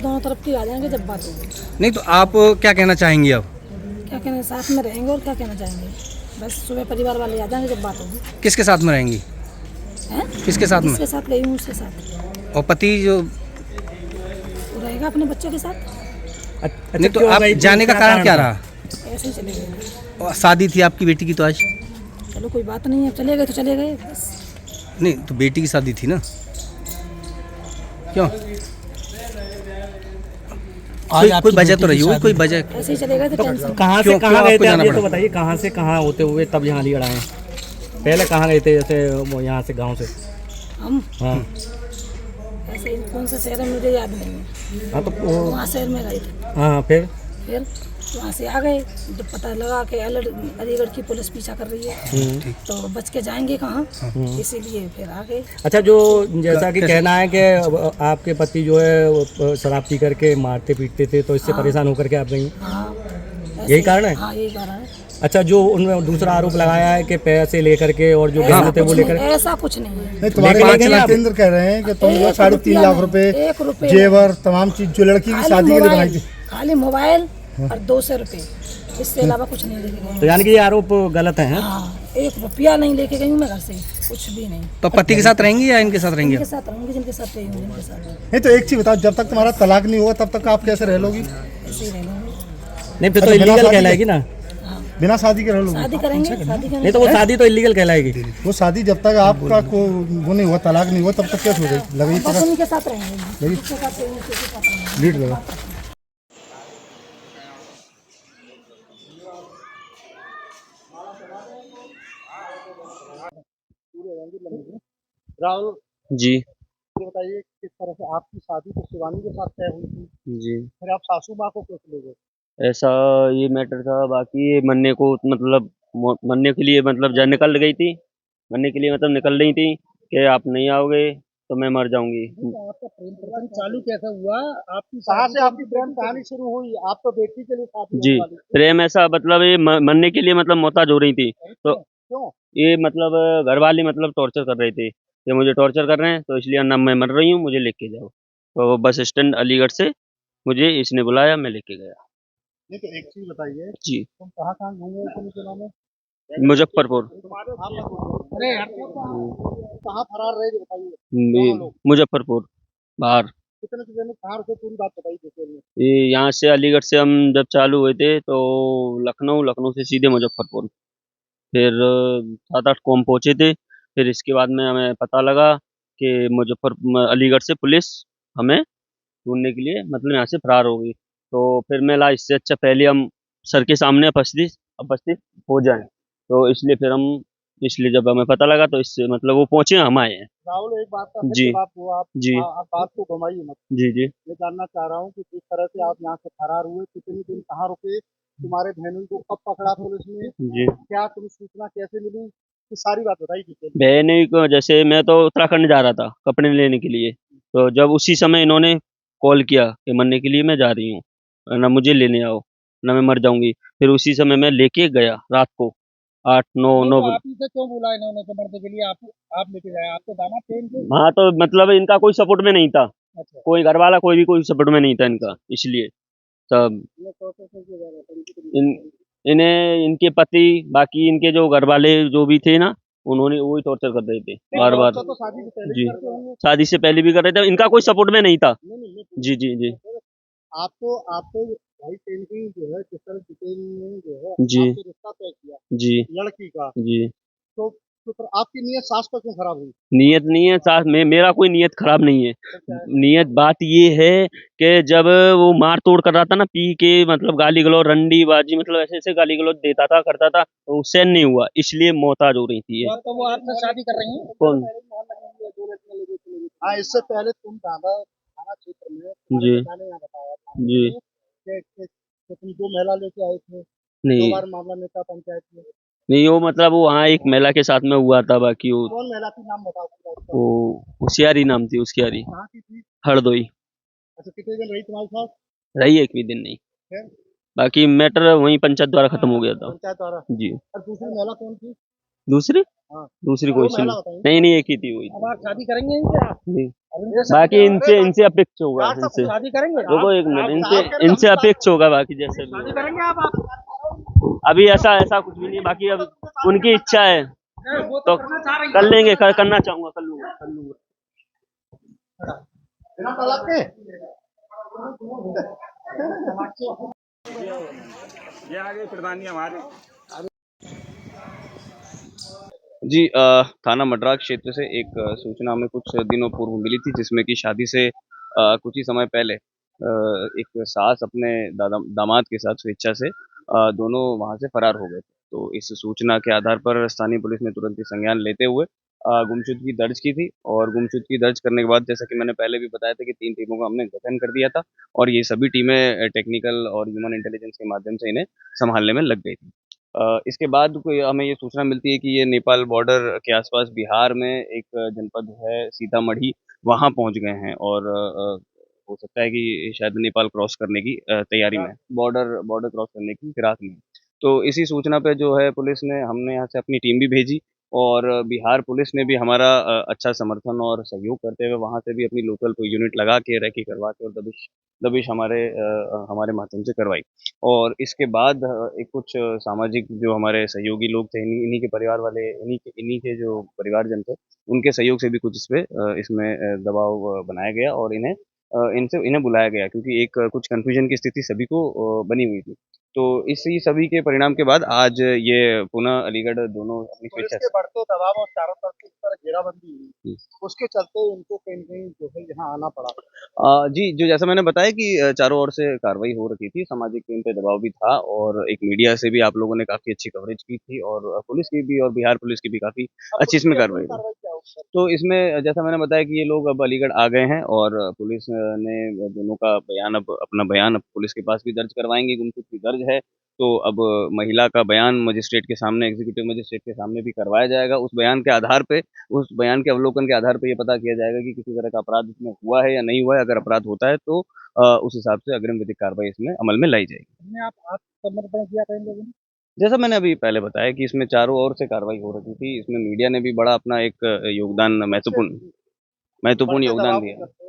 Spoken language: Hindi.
दोनों तरफ की आ जाएंगे जब बात होगी। नहीं तो आप क्या कहना चाहेंगी अब? क्या कहना, साथ में रहेंगे और क्या कहना चाहेंगे। बस सुबह परिवार वाले आ जाएंगे जब बात होगी। किसके साथ में रहेंगी? हैं? किसके साथ में? जिसके साथ गई हूँ उसके साथ। और पति जो वो रहेगा अपने बच्चों के साथ। नहीं तो आप जाने का कारण क्या रहा? ऐसे ही चले गए। और शादी थी आपकी बेटी की तो आज? चलो कोई बात नहीं है, चले गए तो चले गए बस। नहीं तो बेटी की शादी थी ना, क्यों? कोई वजह तो रही होगी, कोई वजह। ऐसे ही चले गए तो टेंशन। कहाँ से क्यों कहाँ गए आपको थे जाना आप ये तो पड़ा? बताइए, कहाँ से कहाँ होते हुए तब यहाँ लिए आए? पहले कहाँ गए थे जैसे यहाँ से गांव से? हम हाँ ऐसे ही कौन सा शहर है मुझे याद नहीं है। हाँ तो वहाँ शहर में गए थे। हाँ फिर फिर वहाँ से आ गए जब पता लगा कि अलीगढ़ की पुलिस पीछा कर रही है तो बच के जाएंगे कहाँ, इसीलिए फिर आ गए। अच्छा, जो जैसा कि कहना है कि आपके पति जो है वो शराब पी करके मारते पीटते थे तो इससे परेशान होकर के आप गई? हाँ यही कारण है? हाँ यही कारण है। अच्छा, जो उन्होंने दूसरा आरोप लगाया है कि पैसे लेकर के और जो गहने थे वो लेकर, ऐसा कुछ नहीं है। नहीं, तुम्हारे लेकिन 5 लाख केंद्र कह रहे हैं कि तुम जो 3.5 लाख रुपए एक रुपये जेवर तमाम चीज जो लड़की की शादी के लिए बनाई थी, खाली मोबाइल और 200 रुपये, इससे अलावा कुछ नहीं लेके गई। तो यानी कि ये आरोप गलत है? हाँ, 1 रुपया नहीं लेके गई हूँ मैं घर से, कुछ भी नहीं। तो पति के साथ रहेंगी या इनके साथ रहेंगी? जिनके साथ रहूंगी, जिनके साथ रही हूँ, जिनके साथ नहीं तो एक चीज बताओ, जब तक तुम्हारा तलाक नहीं होगा तब तक आप कैसे रह लोगी? ऐसे ही रह लूंगी। नहीं फिर तो अच्छा, बिना इलीगल शादी कहलाएगी ना? बिना शादी के रह लोगी? शादी करेंगे, शादी करेंगे। नहीं तो वो शादी तो इलीगल कहलाएगी। वो शादी जब तक आपका को वो नहीं हुआ, तलाक नहीं हुआ, तब तक कैसे हो गई? लगी बस उनके साथ रहेंगे, जिसके साथ रहेंगे, उसी के साथ रहेंगे। लीड लगा। राहुल जी ये बताइए किस तरह से आपकी शादी तो शिवानी के साथ तय हुई थी, जी, फिर आप सासू माँ को कैसे ले गए? ऐसा ये मैटर था। बाकी ये मरने को मतलब मरने के लिए मतलब जा निकल गई थी, मरने के लिए मतलब निकल रही थी कि आप नहीं आओगे तो मैं मर जाऊंगी। तो आपका प्रेम प्रसंग चालू कैसे हुआ? आपकी कहाँ से आपकी प्रेम कहानी शुरू हुई? आप तो बेटी के लिए शादी जी, होने वाली थी। प्रेम ऐसा मतलब ये मरने के लिए मतलब मोहताज हो रही थी, तो क्यों? ये मतलब घर वाले मतलब टॉर्चर कर रहे थे, ये मुझे टॉर्चर कर रहे हैं तो इसलिए ना मैं मर रही हूँ, मुझे लेके जाओ। तो बस स्टैंड अलीगढ़ से मुझे इसने बुलाया, मैं लेके गया। नहीं तो एक चीज बताइए, जी, तुम कहाँ घूमे इतने दिनों में? मुजफ्फरपुर। अरे यार, कहाँ फरार रहे थे बताइए? दोनों लोग मुजफ्फरपुर बाहर। कितने दिन में कहाँ रुके, पूरी बात बताइए डिटेल में। ये यहाँ से अलीगढ़ से हम जब चालू हुए थे तो लखनऊ, लखनऊ से सीधे मुजफ्फरपुर, फिर 7-8 को हम पहुँचे थे। फिर इसके बाद में हमें पता लगा कि अलीगढ़ से पुलिस हमें ढूंढने के लिए मतलब यहाँ से फरार हो गई। तो फिर मैं ला इससे अच्छा पहले हम सर के सामने उपस्थित हो जाएं, तो इसलिए फिर हम इसलिए जब हमें पता लगा तो इससे मतलब वो पहुँचे, हम आए हैं। राहुल एक बात का जी जवाब दो आप। जी आप बात को घुमाइए मत। जी जी मैं जानना चाह रहा हूँ कि जिस तरह से आप यहाँ से फरार हुए, कितने दिन कहाँ रुके, तुम्हारे बहनों को कब पकड़ा पुलिस ने, जी। क्या तुम्हें सूचना कैसे मिली, ये सारी बात बताइए डिटेल में। बहन को जैसे मैं तो उत्तराखंड जा रहा था कपड़े लेने के लिए, तो जब उसी समय इन्होंने कॉल किया कि मरने के लिए मैं जा रही हूँ, ना मुझे लेने आओ ना मैं मर जाऊंगी। फिर उसी समय मैं लेके गया रात को 8-9 आप ही से क्यों बोला इन्होंने कि मरने के लिए आप लेके जाए? आपके दामाद थे इनके? हाँ, तो मतलब इनका कोई सपोर्ट में नहीं था, अच्छा, कोई घर वाला कोई भी कोई सपोर्ट में नहीं था इनका, इसलिए तब ये प्रोसेस में क्यों जा रहा था? इन इन्हें इनके पति बाकी इनके जो घर वाले जो भी थे ना, उन्होंने वही टॉर्चर कर रहे थे बार बार। तो शादी से पहले जी, ही करते होंगे। शादी से पहले भी कर रहे थे, इनका कोई सपोर्ट में नहीं था। नहीं नहीं नहीं, जी जी जी आपको भाई पेंटिंग जो है जिस तरह डिटेल में जो है जी आपसे रिश्ता तय किया जी लड़की का, जी। तो फिर आपकी नीयत सास पर क्यों खराब हुई? नियत नहीं है साथ में, मेरा कोई नियत खराब नहीं है। तो क्या है? नियत बात ये है कि जब वो मार तोड़ कर रहा था ना, पी के मतलब गाली गलौज रंडी बाजी मतलब ऐसे ऐसे गाली गलौज देता था करता था, तो सहन नहीं हुआ, इसलिए मोहताज हो रही थी ये। तो वो आपसे शादी कर रही हैं? कौन? हाँ, इससे पहले तुम थाना क्षेत्र में जी थाने यहाँ बताया था जी। कि तुम 2 महिला लेके आए थे, 2 नहीं बार मामला नेता पंचायत में। नहीं, वो मतलब वो वहाँ एक महिला के साथ में हुआ था, बाकी वो कौन महिला थी, नाम बताओ पूरा उसका। होशियारी नाम थी उसकी, यारी कहाँ की थी? हरदोई। अच्छा, कितने दिन रही तुम्हारे साथ? रही एक भी दिन नहीं, फिर बाकी मैटर वहीं पंचायत द्वारा खत्म हो गया था। पंचायत द्वारा। जी। और दूसरी महिला कौन थी? दूसरी हाँ। दूसरी वो कोई महिला नहीं। बताइए। नहीं नहीं, एक ही थी वही। अब आप शादी करेंगे इनसे? जी। अरे बाकी इनसे अपेक्ष होगा, यार, इनसे शादी करेंगे? रुको एक मिनट, आप इनसे करेंगे, इनसे हम अपेक्ष होगा, बाकी जैसे भी शादी होगा। करेंगे आप? अभी ऐसा ऐसा कुछ भी नहीं, बाकी अब उनकी इच्छा है वो तो करना चाह रही है। कर लेंगे, करना चाहूंगा कर लूंगा, कर लूंगा। बिना तलाक के? जी थाना मड्राक क्षेत्र से एक सूचना हमें कुछ दिनों पूर्व मिली थी, जिसमें कि शादी से कुछ ही समय पहले एक सास अपने दामाद के साथ स्वेच्छा से दोनों वहां से फरार हो गए थे। तो इस सूचना के आधार पर स्थानीय पुलिस ने तुरंत ही संज्ञान लेते हुए गुमशुदगी दर्ज की थी, और गुमशुदगी दर्ज करने के बाद, जैसा कि मैंने पहले भी बताया था, कि 3 टीमों का हमने गठन कर दिया था, और ये सभी टीमें टेक्निकल और ह्यूमन इंटेलिजेंस के माध्यम से इन्हें संभालने में लग गई थी। इसके बाद कोई हमें ये सूचना मिलती है कि ये नेपाल बॉर्डर के आसपास बिहार में एक जनपद है सीतामढ़ी, वहाँ पहुँच गए हैं, और हो सकता है कि शायद नेपाल क्रॉस करने की तैयारी में, बॉर्डर बॉर्डर क्रॉस करने की फिराक में। तो इसी सूचना पे जो है पुलिस ने, हमने यहाँ से अपनी टीम भी भेजी, और बिहार पुलिस ने भी हमारा अच्छा समर्थन और सहयोग करते हुए वहाँ से भी अपनी लोकल कोई यूनिट लगा के, रेकी करवा के, और दबिश दबिश हमारे माध्यम से करवाई। और इसके बाद एक कुछ सामाजिक जो हमारे सहयोगी लोग थे, इन्हीं के परिवार वाले, इन्हीं के जो परिवारजन थे, उनके सहयोग से भी कुछ इसमें दबाव बनाया गया, और इन्हें बुलाया गया, क्योंकि एक कुछ कन्फ्यूजन की स्थिति सभी को बनी हुई थी। तो इसी सभी के परिणाम के बाद आज ये पुनः अलीगढ़ दोनों अपनी पुलिस स्वेच्छा के बढ़ते दबाव और चारों तरफ से इस तरह घेराबंदी हुई, से। उसके चलते इनको कहीं न कहीं जो है यहाँ आना पड़ा। जी, जो जैसा मैंने बताया कि चारों ओर से कार्रवाई हो रखी थी, सामाजिक टीम पे दबाव भी था, और एक मीडिया से भी आप लोगों ने काफ़ी अच्छी कवरेज की थी, और पुलिस की भी, और बिहार पुलिस की भी काफ़ी अब अच्छी पुलिस इसमें की कार्रवाई अगली हुई। कार्रवाई क्या होगी? तो इसमें जैसा मैंने बताया कि ये लोग अब अलीगढ़ आ गए हैं, और पुलिस ने दोनों का बयान, अब अपना बयान अब पुलिस के पास भी दर्ज करवाएँगे, गुमशुदगी दर्ज है। तो अब महिला का बयान मजिस्ट्रेट के सामने, एग्जीक्यूटिव मजिस्ट्रेट के सामने भी करवाया जाएगा। उस बयान के आधार पे, उस बयान के अवलोकन के आधार पे ये पता किया जाएगा कि किसी तरह का अपराध इसमें हुआ है या नहीं हुआ है। अगर अपराध होता है तो उस हिसाब से अग्रिम विधिक कार्रवाई इसमें अमल में लाई जाएगी। इसमें आप आत्मसमर्पण किया था इन लोगों ने? जैसा मैंने अभी पहले बताया कि इसमें चारों ओर से कार्रवाई हो रही थी, इसमें मीडिया ने भी बड़ा अपना एक योगदान, महत्वपूर्ण बढ़ते योगदान दबाव के दिया। चलते